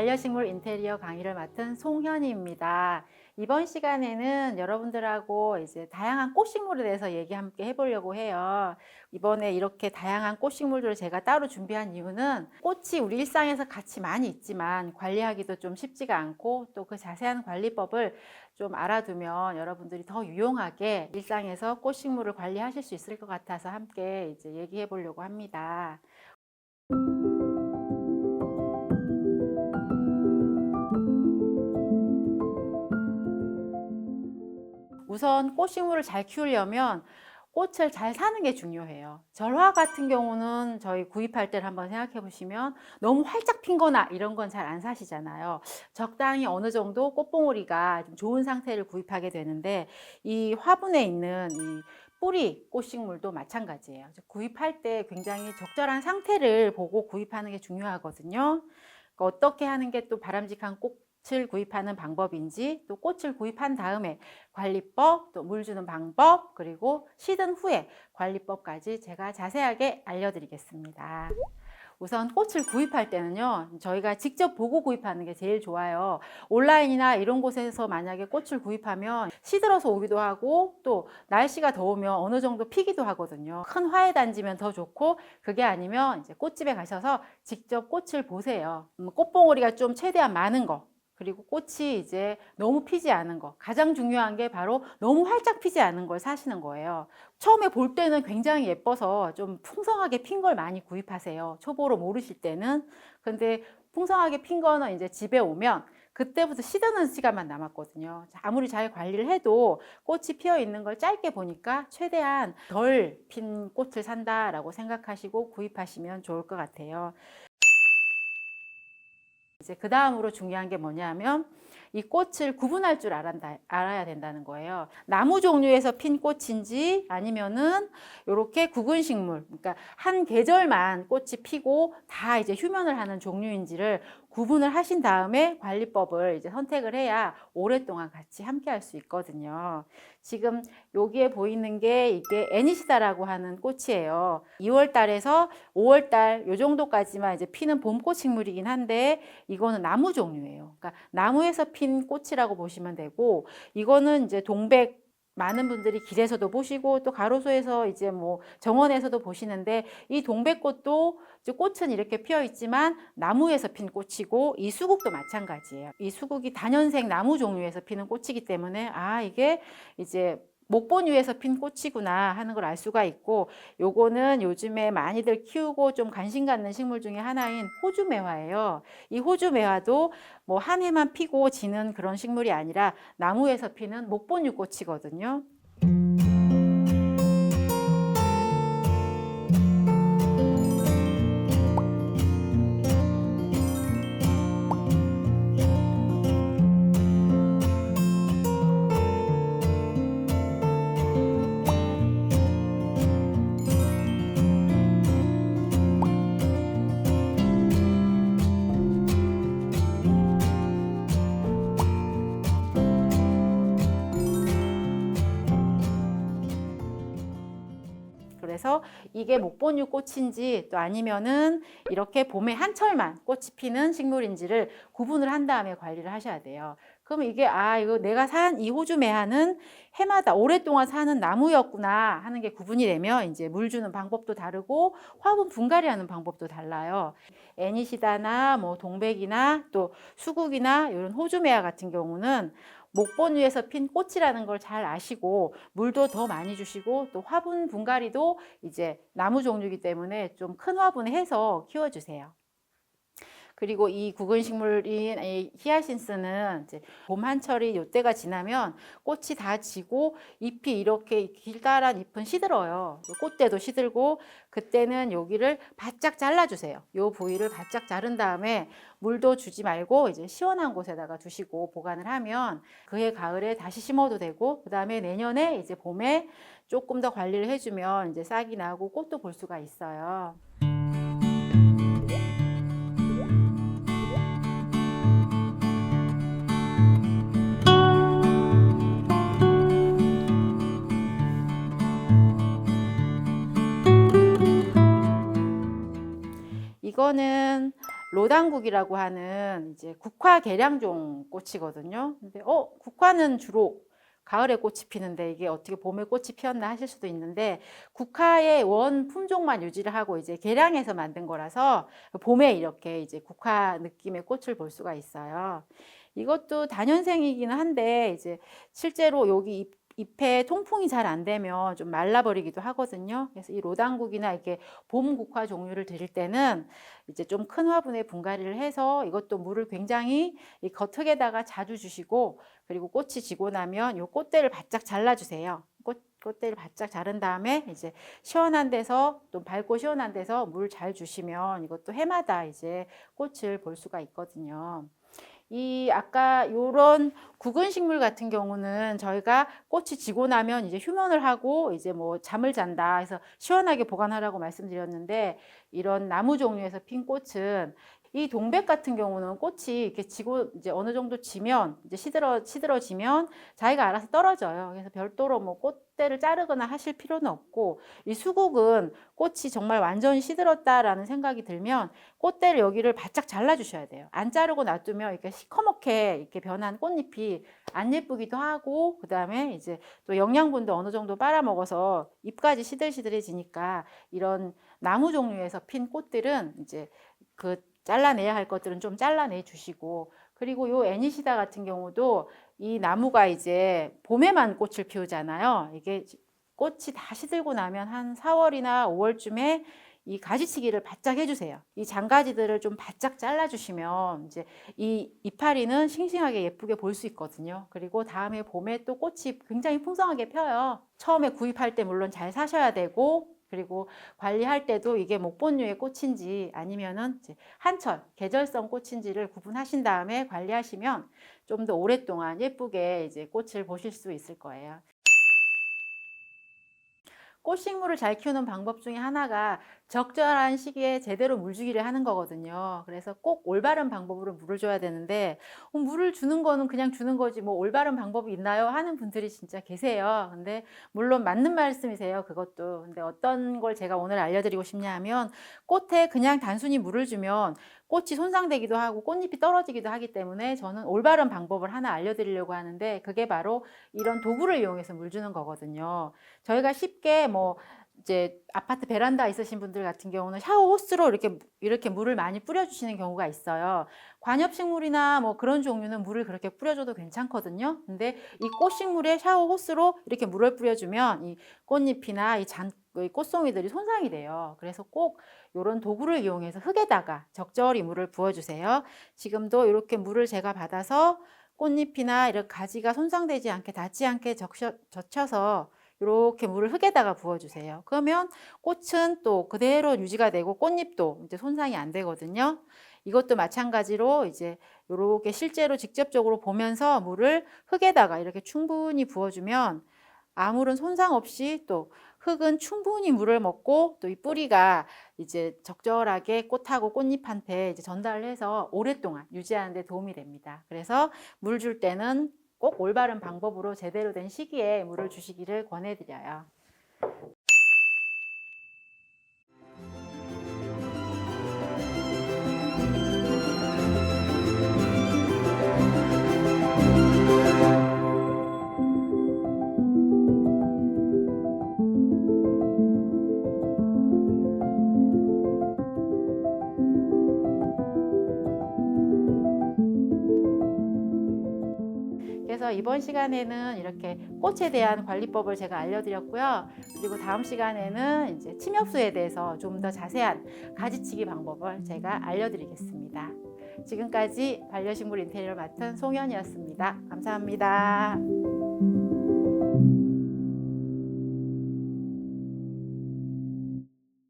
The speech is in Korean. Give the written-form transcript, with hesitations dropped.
반려식물 인테리어 강의를 맡은 송현희입니다. 이번 시간에는 여러분들하고 이제 다양한 꽃식물에 대해서 얘기 함께 해보려고 해요. 이번에 이렇게 다양한 꽃식물들을 제가 따로 준비한 이유는 꽃이 우리 일상에서 같이 많이 있지만 관리하기도 좀 쉽지가 않고 또 그 자세한 관리법을 좀 알아두면 여러분들이 더 유용하게 일상에서 꽃식물을 관리하실 수 있을 것 같아서 함께 이제 얘기해 보려고 합니다. 우선 꽃식물을 잘 키우려면 꽃을 잘 사는 게 중요해요. 절화 같은 경우는 저희 구입할 때를 한번 생각해 보시면 너무 활짝 핀 거나 이런 건 잘 안 사시잖아요. 적당히 어느 정도 꽃봉오리가 좀 좋은 상태를 구입하게 되는데, 이 화분에 있는 이 뿌리 꽃식물도 마찬가지예요. 구입할 때 굉장히 적절한 상태를 보고 구입하는 게 중요하거든요. 그러니까 어떻게 하는 게 또 바람직한 꽃을 구입하는 방법인지, 또 꽃을 구입한 다음에 관리법, 또 물 주는 방법, 그리고 시든 후에 관리법까지 제가 자세하게 알려드리겠습니다. 우선 꽃을 구입할 때는요, 저희가 직접 보고 구입하는 게 제일 좋아요. 온라인이나 이런 곳에서 만약에 꽃을 구입하면 시들어서 오기도 하고, 또 날씨가 더우면 어느 정도 피기도 하거든요. 큰 화훼 단지면 더 좋고, 그게 아니면 이제 꽃집에 가셔서 직접 꽃을 보세요. 꽃봉오리가 좀 최대한 많은 거, 그리고 꽃이 이제 너무 피지 않은 거, 가장 중요한 게 바로 너무 활짝 피지 않은 걸 사시는 거예요. 처음에 볼 때는 굉장히 예뻐서 좀 풍성하게 핀 걸 많이 구입하세요. 초보로 모르실 때는. 근데 풍성하게 핀 거는 이제 집에 오면 그때부터 시드는 시간만 남았거든요. 아무리 잘 관리를 해도 꽃이 피어 있는 걸 짧게 보니까 최대한 덜 핀 꽃을 산다라고 생각하시고 구입하시면 좋을 것 같아요. 이제 그 다음으로 중요한 게 뭐냐면 이 꽃을 구분할 줄 알아야 된다는 거예요. 나무 종류에서 핀 꽃인지 아니면은 이렇게 구근식물, 그러니까 한 계절만 꽃이 피고 다 이제 휴면을 하는 종류인지를 구분을 하신 다음에 관리법을 이제 선택을 해야 오랫동안 같이 함께 할 수 있거든요. 지금 여기에 보이는 게 이게 애니시다라고 하는 꽃이에요. 2월 달에서 5월 달 요 정도까지만 이제 피는 봄꽃 식물이긴 한데, 이거는 나무 종류예요. 그러니까 나무에서 핀 꽃이라고 보시면 되고, 이거는 이제 동백, 많은 분들이 길에서도 보시고 또 가로수에서 이제 뭐 정원에서도 보시는데, 이 동백꽃도 이제 꽃은 이렇게 피어 있지만 나무에서 핀 꽃이고, 이 수국도 마찬가지예요. 이 수국이 다년생 나무 종류에서 피는 꽃이기 때문에 이게 이제 목본유에서 핀 꽃이구나 하는 걸 알 수가 있고, 요거는 요즘에 많이들 키우고 좀 관심 갖는 식물 중에 하나인 호주매화예요. 이 호주매화도 뭐 한 해만 피고 지는 그런 식물이 아니라 나무에서 피는 목본유 꽃이거든요. 그래서 이게 목본유 꽃인지 또 아니면은 이렇게 봄에 한철만 꽃이 피는 식물인지를 구분을 한 다음에 관리를 하셔야 돼요. 그러면 이게 이거 내가 산 이 호주매화는 해마다 오랫동안 사는 나무였구나 하는 게 구분이 되면 이제 물 주는 방법도 다르고 화분 분갈이하는 방법도 달라요. 애니시다나 뭐 동백이나 또 수국이나 이런 호주매화 같은 경우는 목본유에서 핀 꽃이라는 걸 잘 아시고 물도 더 많이 주시고, 또 화분 분갈이도 이제 나무 종류이기 때문에 좀 큰 화분에 해서 키워주세요. 그리고 이 구근식물인 이 히아신스는 이제 봄 한철이 요때가 지나면 꽃이 다 지고 잎이 이렇게 길다란 잎은 시들어요. 꽃대도 시들고, 그때는 여기를 바짝 잘라주세요. 요 부위를 바짝 자른 다음에 물도 주지 말고 이제 시원한 곳에다가 두시고 보관을 하면 그해 가을에 다시 심어도 되고, 그 다음에 내년에 이제 봄에 조금 더 관리를 해주면 이제 싹이 나고 꽃도 볼 수가 있어요. 이거는 로당국이라고 하는 이제 국화 계량종 꽃이거든요. 근데 국화는 주로 가을에 꽃이 피는데 이게 어떻게 봄에 꽃이 피었나 하실 수도 있는데, 국화의 원 품종만 유지를 하고 이제 계량해서 만든 거라서 봄에 이렇게 이제 국화 느낌의 꽃을 볼 수가 있어요. 이것도 다년생이기는 한데 이제 실제로 여기 잎에 통풍이 잘 안 되면 좀 말라버리기도 하거든요. 그래서 이 로당국이나 이렇게 봄 국화 종류를 드릴 때는 이제 좀 큰 화분에 분갈이를 해서 이것도 물을 굉장히 이 겉흙에다가 자주 주시고, 그리고 꽃이 지고 나면 요 꽃대를 바짝 잘라주세요. 꽃대를 바짝 자른 다음에 이제 시원한 데서, 또 밝고 시원한 데서 물 잘 주시면 이것도 해마다 이제 꽃을 볼 수가 있거든요. 이 아까 요런 구근 식물 같은 경우는 저희가 꽃이 지고 나면 이제 휴면을 하고 이제 뭐 잠을 잔다 해서 시원하게 보관하라고 말씀드렸는데, 이런 나무 종류에서 핀 꽃은, 이 동백 같은 경우는 꽃이 이렇게 지고 이제 어느 정도 지면 이제 시들어지면 자기가 알아서 떨어져요. 그래서 별도로 뭐 꽃대를 자르거나 하실 필요는 없고, 이 수국은 꽃이 정말 완전히 시들었다라는 생각이 들면 꽃대를 여기를 바짝 잘라 주셔야 돼요. 안 자르고 놔두면 이렇게 시커멓게 이렇게 변한 꽃잎이 안 예쁘기도 하고, 그다음에 이제 또 영양분도 어느 정도 빨아먹어서 잎까지 시들시들해지니까, 이런 나무 종류에서 핀 꽃들은 이제 그 잘라내야 할 것들은 좀 잘라내 주시고, 그리고 요 애니시다 같은 경우도 이 나무가 이제 봄에만 꽃을 피우잖아요. 이게 꽃이 다 시들고 나면 한 4월이나 5월쯤에 이 가지치기를 바짝 해주세요. 이 장가지들을 좀 바짝 잘라주시면 이제 이 이파리는 싱싱하게 예쁘게 볼 수 있거든요. 그리고 다음에 봄에 또 꽃이 굉장히 풍성하게 펴요. 처음에 구입할 때 물론 잘 사셔야 되고, 그리고 관리할 때도 이게 목본류의 꽃인지 아니면은 이제 한철 계절성 꽃인지를 구분하신 다음에 관리하시면 좀 더 오랫동안 예쁘게 이제 꽃을 보실 수 있을 거예요. 꽃식물을 잘 키우는 방법 중에 하나가 적절한 시기에 제대로 물 주기를 하는 거거든요. 그래서 꼭 올바른 방법으로 물을 줘야 되는데, 물을 주는 거는 그냥 주는 거지 뭐 올바른 방법이 있나요? 하는 분들이 진짜 계세요. 근데 물론 맞는 말씀이세요, 그것도. 근데 어떤 걸 제가 오늘 알려드리고 싶냐 하면, 꽃에 그냥 단순히 물을 주면 꽃이 손상되기도 하고 꽃잎이 떨어지기도 하기 때문에 저는 올바른 방법을 하나 알려드리려고 하는데, 그게 바로 이런 도구를 이용해서 물 주는 거거든요. 저희가 쉽게 뭐 이제 아파트 베란다 있으신 분들 같은 경우는 샤워 호스로 이렇게 물을 많이 뿌려주시는 경우가 있어요. 관엽식물이나 뭐 그런 종류는 물을 그렇게 뿌려줘도 괜찮거든요. 근데 이 꽃식물에 샤워 호스로 이렇게 물을 뿌려주면 이 꽃잎이나 이 꽃송이들이 손상이 돼요. 그래서 꼭 이런 도구를 이용해서 흙에다가 적절히 물을 부어주세요. 지금도 이렇게 물을 제가 받아서 꽃잎이나 이런 가지가 손상되지 않게, 닿지 않게 젖혀서 이렇게 물을 흙에다가 부어주세요. 그러면 꽃은 또 그대로 유지가 되고 꽃잎도 이제 손상이 안 되거든요. 이것도 마찬가지로 이제 이렇게 실제로 직접적으로 보면서 물을 흙에다가 이렇게 충분히 부어주면 아무런 손상 없이, 또 흙은 충분히 물을 먹고, 또 이 뿌리가 이제 적절하게 꽃하고 꽃잎한테 이제 전달을 해서 오랫동안 유지하는 데 도움이 됩니다. 그래서 물 줄 때는 꼭 올바른 방법으로 제대로 된 시기에 물을 주시기를 권해드려요. 그래서 이번 시간에는 이렇게 꽃에 대한 관리법을 제가 알려드렸고요. 그리고 다음 시간에는 이제 침엽수에 대해서 좀 더 자세한 가지치기 방법을 제가 알려드리겠습니다. 지금까지 반려식물 인테리어를 맡은 송현이었습니다. 감사합니다.